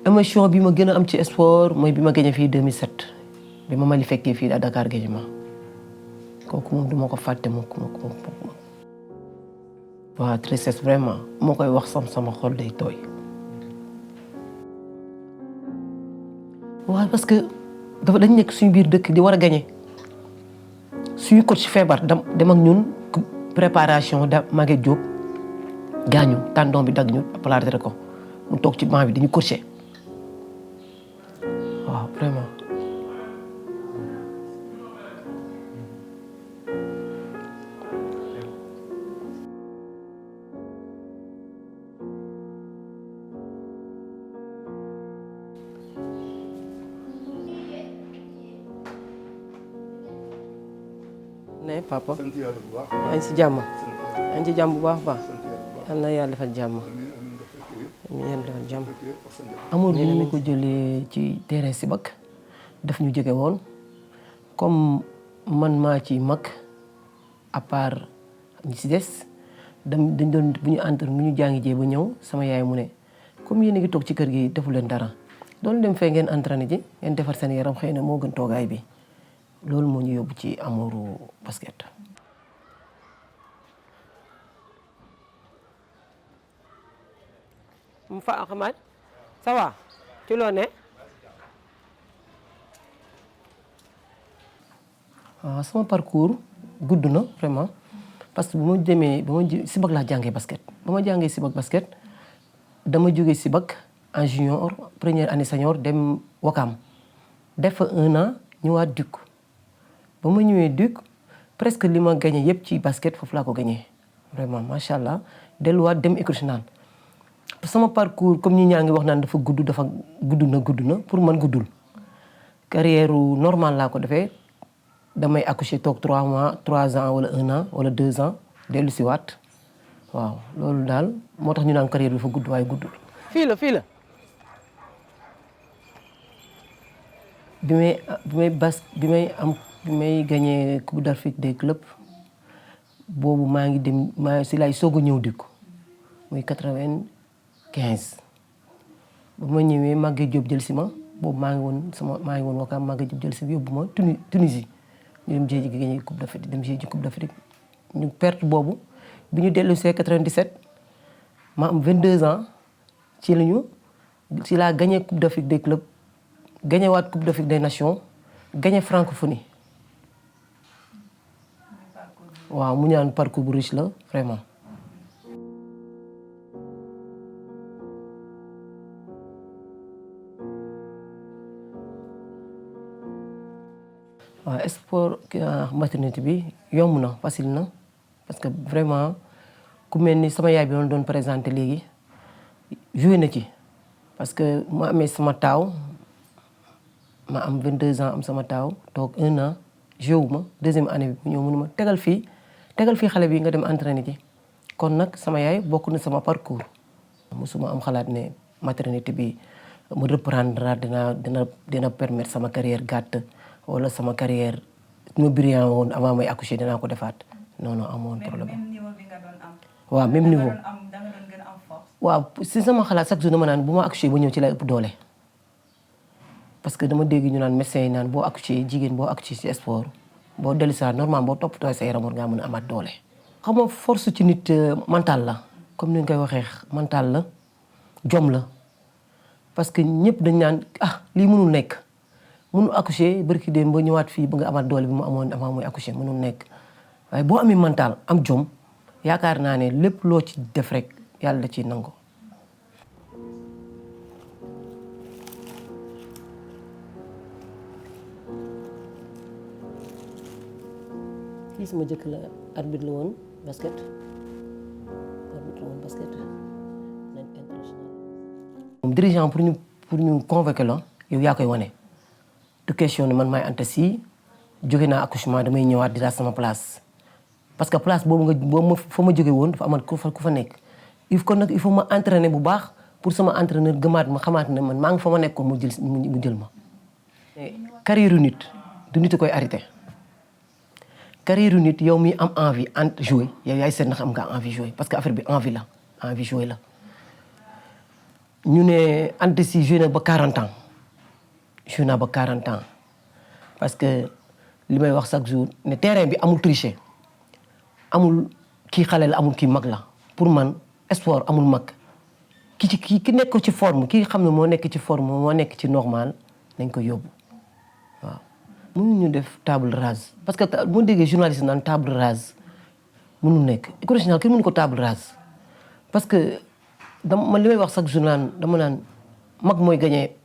émotion bi ma gën a am ci sport mooy bi ma gagné fii 2007 bi ma Mali fekkee fii à Dakar Guédiawaye kooku moom du ma ko fàtte mukk. waaw tristesse vraiment moo koy wax sama xol day tooy. waaw parce que dañ nekk suñu biir dëkk di war a gagné suñu coach feebar dem ak ñun préparation da Maguette Diop gaañu tendon bi dagg ñu platé ko mu toog ci banc bi dañu coaché waaw vraiment. ne papa yaa ngi si jàmm yaa ngi ci jàmm bu baax baax yal na yàlla defal jàmm yàlla defal jàmm. amoon ñu ko jëlee ci terrain Sibac daf ñu jóge woon comme man maa ci mag à part ñi si des dañ doon bu ñu entre bu ñu jàngi jee ba ñëw sama yaay mu ne comme yéen a ngi toog ci kër gi defu leen dara doon dem fee ngeen entraîné ji ngeen defar seen yaram xëy na moo gën toogaay bi. loolu moo ñu yóbbu ci amouru basket. mu fa Ahmad ça va ci loo ne. waaw sama parcours gudd na vraiment parce que bu ma Sibac laa jàngee basket ba ma jàngee Sibac basket dama jógee Sibac en junior première année senior dem Wakam def fa 1 an ñëwaat Duc. ba ma ñëwee Duc presque li ma gagné yëpp ci basket foofu laa ko gagné vraiment macha allah delluwaat dem école nationale. sama parcours comme ñi ñaa ngi wax naan dafa gudd na pour man guddul. carrière normale laa ko defee damay accoucher toog 3 mois 3 ans wala 1 an wala 2 ans dellu si waat waaw loolu daal moo tax ñu naan carrière bi dafa gudd waaye guddul. fii la bi may gagné Coupe d'Afrique des clubs boobu maa ngi dem si laay soog a ñëw Duc muy 95 ba ma ñëwee Maguette Diop jël si ma boobu maa ngi woon Ouakam Maguette Diop jël si yóbbu ma Tunisie ñu dem jéegi gagné Coupe d'Afrique ñu perte boobu bi ñu dellu see 97 ma am 22 ans ci laa gagné Coupe d'Afrique des clubs gagné waat Coupe d'Afrique des nations gagné francophonie. waaw mu ñaan parcours bu riche la vraiment. waaw sport maternité bi yomb na facile na parce que vraiment ku mel ni sama yaay bi doon présenté léegi joué na ci parce que ma amee sama taaw ma am 22 ans am sama taaw toog 1 an joué wu ma deuxième année bi bu ñëw mënu ma tegal fii xale bi nga dem entraîné ji kon nag sama yaay bokk na sama parcours. musuma am xalaat ne maternité bi mu reprendre dina permettre sama carrière gàtt wala sama carrière ma brillant woon avant may accoucher dinaa ko defaat non amoon problème. même niveau bi nga doon am. waaw même niveau da nga doon gën a am force. waaw si sama xalaat chaque jour dama naan bu ma accoucher ba ñëw ci lay ëpp doole parce que dama dégg ñu naan médecin yi naan boo accoucher jigéen boo accoucher ci sport boo dellu saa normal boo toppatoo sa yaram war ngaa mën a amaat doole. xam nga force ci nit mental la comme ni ñu koy waxee mental la jom la parce que ñëpp dañ naan lii mënul nekk mënul accoucher barki dem ba ñëwaat fii ba nga amaat doole bi mu amoon avant muy accoucher mënul nekk waaye boo amee mental am jom yaakaar naa ne lépp loo ci def rek yàlla da ciy nangu. kii sama jëkk la arbitre la woon basket nañ international. moom dirigeant pour ñu convoquer la yow yaa koy wane du question ne man maay Anta Sy jóge naa accouchement damay ñëwaat di sama place parce que place boobu fa ma jóge woon dafa amat ku fa nekk il faut ma entraîner bu baax pour sama entraîneur gëmaat ma xamaat ne man maa ngi fa ma nekkoon mu jël ma. carrière nit du nit a koy arrêté. carrière nit yow mi am envie jouer yow yaay seet ndax am nga envie jouer parce que affaire bi envie jouer la ñu ne Anta Sy joué na ba 40 ans joué na ba 40 ans parce que li may wax chaque jour ne terrain bi amul tricher amul kii xale la amul kii mag la pour man sport amul mag ki nekk ci forme ki xam ne moo nekk ci forme moo nekk ci normal nañ ko yóbbu waaw. mënuñu def table rase parce que boo déggee journaliste naan table rase mënul nekk équipe nationale kenn mënu ko table rase parce que man li may wax chaque jour dama naan mag mooy gagné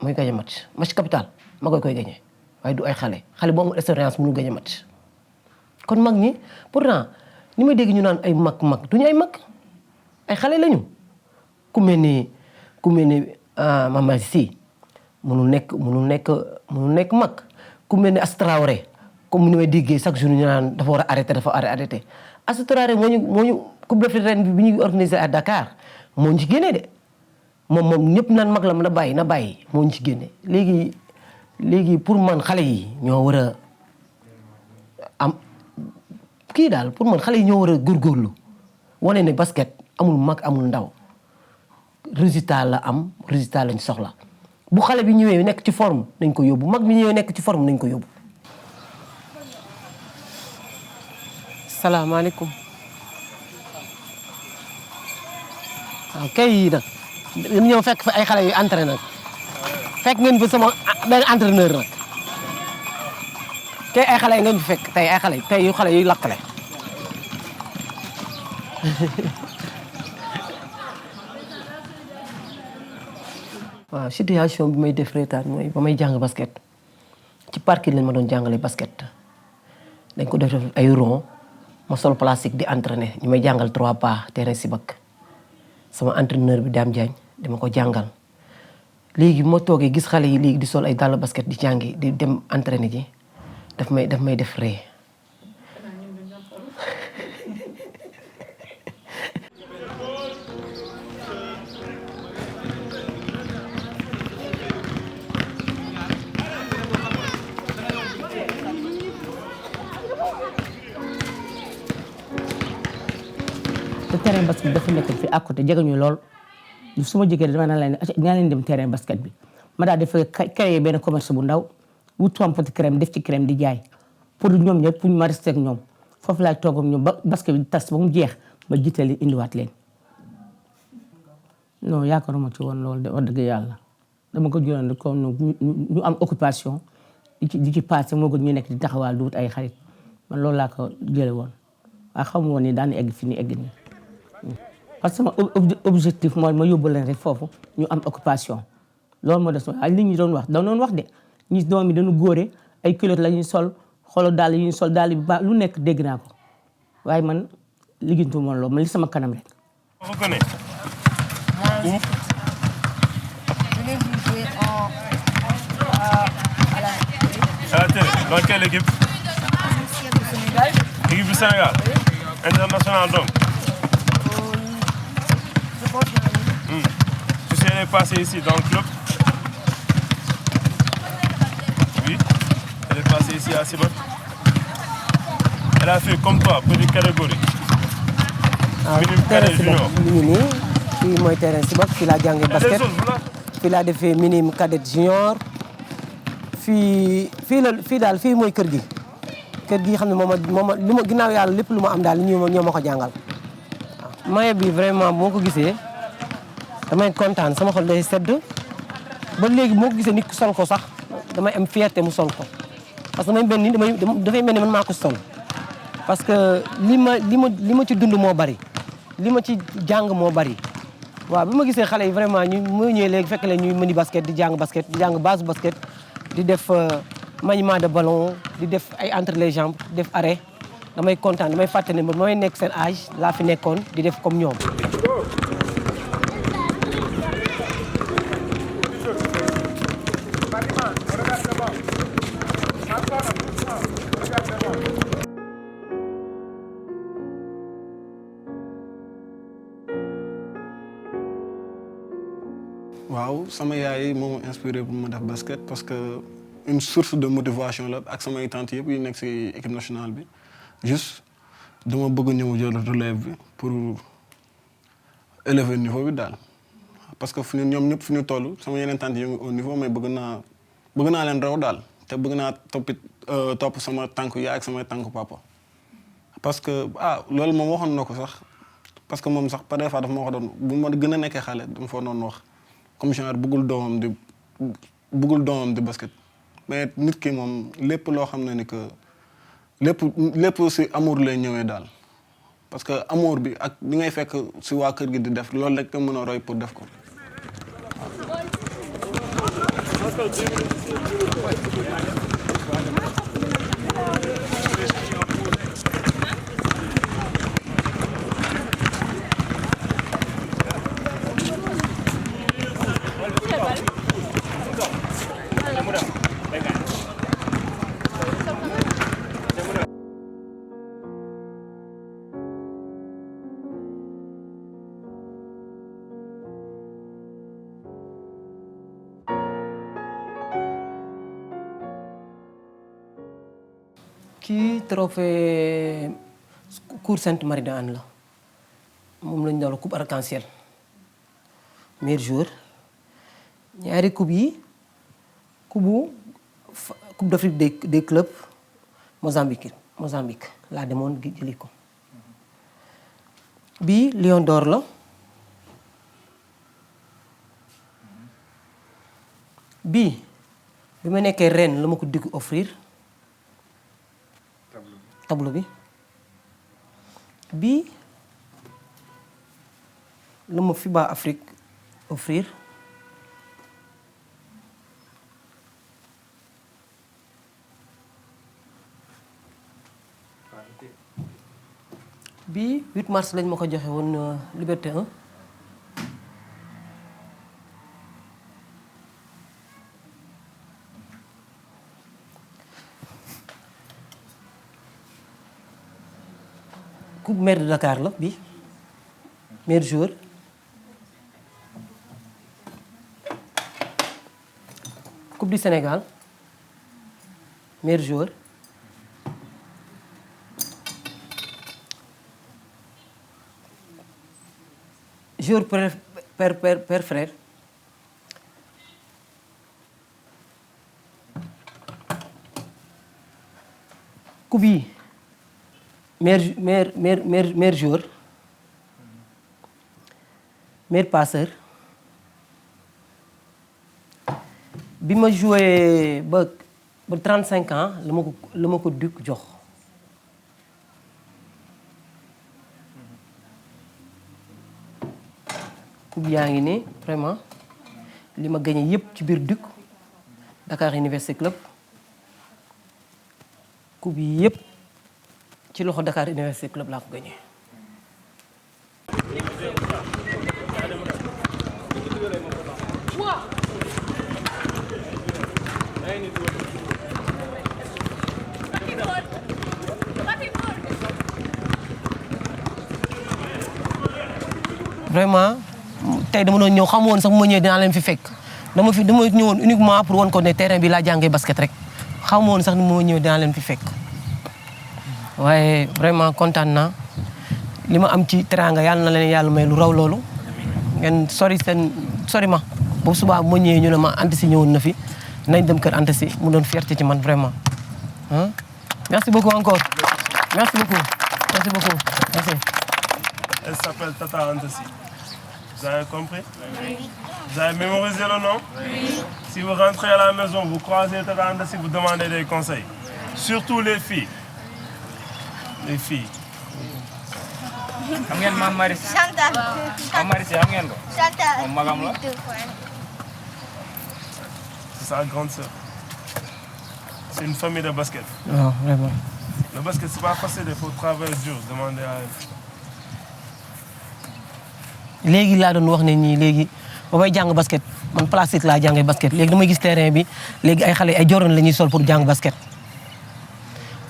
match capital mag koy gagné waaye du ay xale boo amul expérience mënu gagné match. kon mag ñi pourtant ni may dégg ñu naan ay mag duñu ay mag ay xale lañu ku mel ni Mama Sy mënul nekk mag ku mel ni Astou Traoré comme ni may déggee chaque jour ñu naan dafa war a arrêté Astou Traoré moo ñu coupe d'Afrique bi ñuy organisé à Dakar moo ñu ci génnee de moom ñëpp naan mag la na bàyyi moo ñu ci génne léegi pour man xale yi ñoo war a am kii daal pour man xale yi ñoo war a góorgóorlu wane ne basket amul mag amul ndaw résultat lañ soxla bu xale bi ñëwee nekk ci forme nañ ko yóbbu mag bi ñëwee nekk ci forme nañ ko yóbbu. salaamaaleykum. waaw kay nag dañu ñëw fekk fa ay xale yu entraîné nag fekk ngeen fa sama benn entraîneur nag tey ay xale yi ngeen fi fekk tey yu xale yuy lakkale. waaw situation bi may def reetaan mooy ba may jàng basket ci parc lañ ma doon jàngale basket dañ ko def ay rond ma sol plastique di entraîner ñu may jàngal 3 pas terrain Sibac sama entraîneur bi Dame Diagne dama ko jàngal léegi moo toogee gis xale yi léegi di sol ay dàll basket di jàngi di dem entraîner ji daf may def ree. te terrain basket bi dafa nekk fi à côté jege ñu lool su ma jegee dama naan ñaa leen dem terrain basket bi ma daal dafa créer benn commerce bu ndaw wut sama petit crème def ci crème di jaay pour ñoom ñëpp pour ñu ma resté ak ñoom foofu laay toog ak ñoom ba basket bi tas ba mu jeex ma jiite leen indiwaat leen. non yaakaaruma ci woon loolu de wax dëgg yàlla dama ko jëloon comme ñu am occupation di ci passé moo gën ñu nekk di taxawaal du wut ay xarit man loolu laa ko jële woon waaye xamu woon ni daan egg fi ni egg nii. parce que sama objectif mooy ma yóbbu leen rek foofu ñu am occupation loolu moo des waaye li ñu doon wax de ñi doom yi dañu góore ay culotte la ñuy sol xoolal daal yi ñuy sol daal bi ba lu nekk dégg naa ko waaye man liggéeyantu moom loolu man li sama kanam rek. Vous connaissez où? Je l'ai vu jouer À la télé. Dans quelle équipe? du Sénégal. Équipe du Sénégal? Oui. International donc? Je pense que Tu sais, elle est passée ici dans le club? Oui. Elle est passée ici à Sibac. Elle a fait comme toi, petite catégorie. terrain Sibac mi ngi nii fii mooy terrain Sibac fii laa jàngee basket fii laa defee minime cadet junior fii daal fii mooy kër gi xam ne moom lu ma ginnaaw yàlla lépp lu ma am daal ñoo ma ko jàngal waaw. maillot bi vraiment moo ko gisee damay kontaan sama xol day sedd ba léegi moo ko gisee nit ku sol ko sax damay am fierté mu sol ko parce que dafay mel ni man maa ko sol parce que li ma ci dund moo bari li ma ci jàng moo bari waaw bi ma gisee xale yi vraiment mu ñëwee léegi fekk leen ñuy mëni basket di jàng base basket di def maniement de ballon di def ay entre les jambes di def arrêt damay kontaan damay fàtte ne ba may nekk seen âge laa fi nekkoon di def comme ñoom. waaw sama yaay moo ma inspiré pour ma def basket parce que une source de motivation la ak samay tante yëpp yu nekk ci équipe nationale bi juste dama bëgg ñëw jël relève bi pour élever niveau bi daal parce que ñoom ñëpp fi ñu toll sama yeneen tante yu ngi au niveau mais bëgg naa leen raw daal te bëgg naa topp sama tànku yaay ak sama tànku papa. parce que loolu moom waxoon na ko sax parce que moom sax par des fois dafa ma wax doon bu ma gën a nekkee xale dama fa doon wax comme genre bëggul doomam di basket mais nit ki moom lépp loo xam ne ni que lépp si amour lay ñëwee daal parce que amour bi ak li ngay fekk si waa kër gi di def loolu rek nga mën a roy pour def ko. kii trophée Cour Sainte-Marie de Hann la moom lañu doon coupe arc-en-ciel meilleur joueur ñaari coupe yi coupe d'Afrique des clubs Mozambique laa demoon jëli ko bii Lion d'or la bii bi ma nekkee ren la ma ko digg offrir tableau bi bii la ma FIBA Afrique offrir bii 8 mars lañ ma ko joxe woon Liberté 1 coupe maire de Dakar la bi meilleur joueur coupe du Sénégal meilleur joueur joueur père frère coupe yi meilleur joueur meilleur passeur bi ma joué ba 35 ans la ma ko Duc jox coupe yaa ngi ne vraiment li ma gagné yëpp ci biir Duc Dakar Université Club coupe yi yëpp ci loxo Dakar Université Club laa ko gagné. vraiment tey dama doon ñëw xam woon sax bu ma ñëwee dinaa leen fi fekk dama ñëwoon uniquement pour won ko ne terrain bi laa jàngee basket rek xam woon sax ni ma ñëwee dinaa leen fi fekk. waaye vraiment kontaan naa li ma am ci teranga yàlla na leen yàlla may lu raw loolu ngeen sori ma boobu subaa bu ma ñëwee ñu ne ma Anta Sy ñëwoon na fi nañ dem kër Anta Sy mu doon fierté ci man vraiment merci beaucoup encore merci beaucoup merci. Elle s'appelle Tata Anta Sy. Vous avez compris? Oui. Vous avez mémorisé le nom? Oui. Si vous rentrez à la maison, vous croisez Tata Anta Sy, vous demandez des conseils. Surtout les filles. Les filles. Xam ngeen Mame Marie Sy. Chantal. Mame Marie Sy xam ngeen ko. Chantal. Moom magam la. C'est sa grande sœur. C'est une famille de basket. waaw vraiment. Le basket, c'est pas facile, il faut travailler dur. Demandez à elle. léegi laa doon wax ne nii léegi ba may jàng basket man plastique laa jàngee basket léegi damay gis terrain bi léegi ay xale ay Jordan la ñuy sol pour jàng basket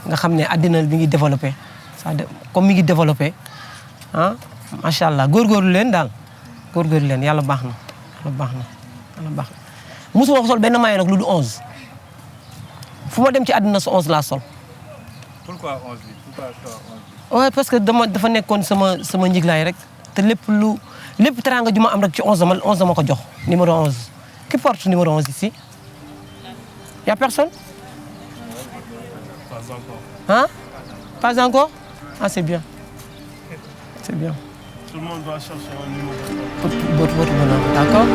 nga xam ne àddina bi ngi développé comme mi ngi développé macha allah góorgóorlu leen daal góorgóorlu leen yàlla baax na mosuma ko sol benn maillot nag lu du 11 fu ma dem ci àddina su 11 laa sol. Pourquoi 11 bi? Pourquoi 11 bi? waaw parce que dafa nekkoon sama njiglaay rek te lépp teraanga ju ma am rek ci 11 ma ko jox numéro 11. Qui porte numéro 11 ici? Il y a personne? Pas encore. Hein? Pas encore? Ah, c'est bien. C'est bien. Tout le monde va chercher un numéro. Votre bonheur, d'accord?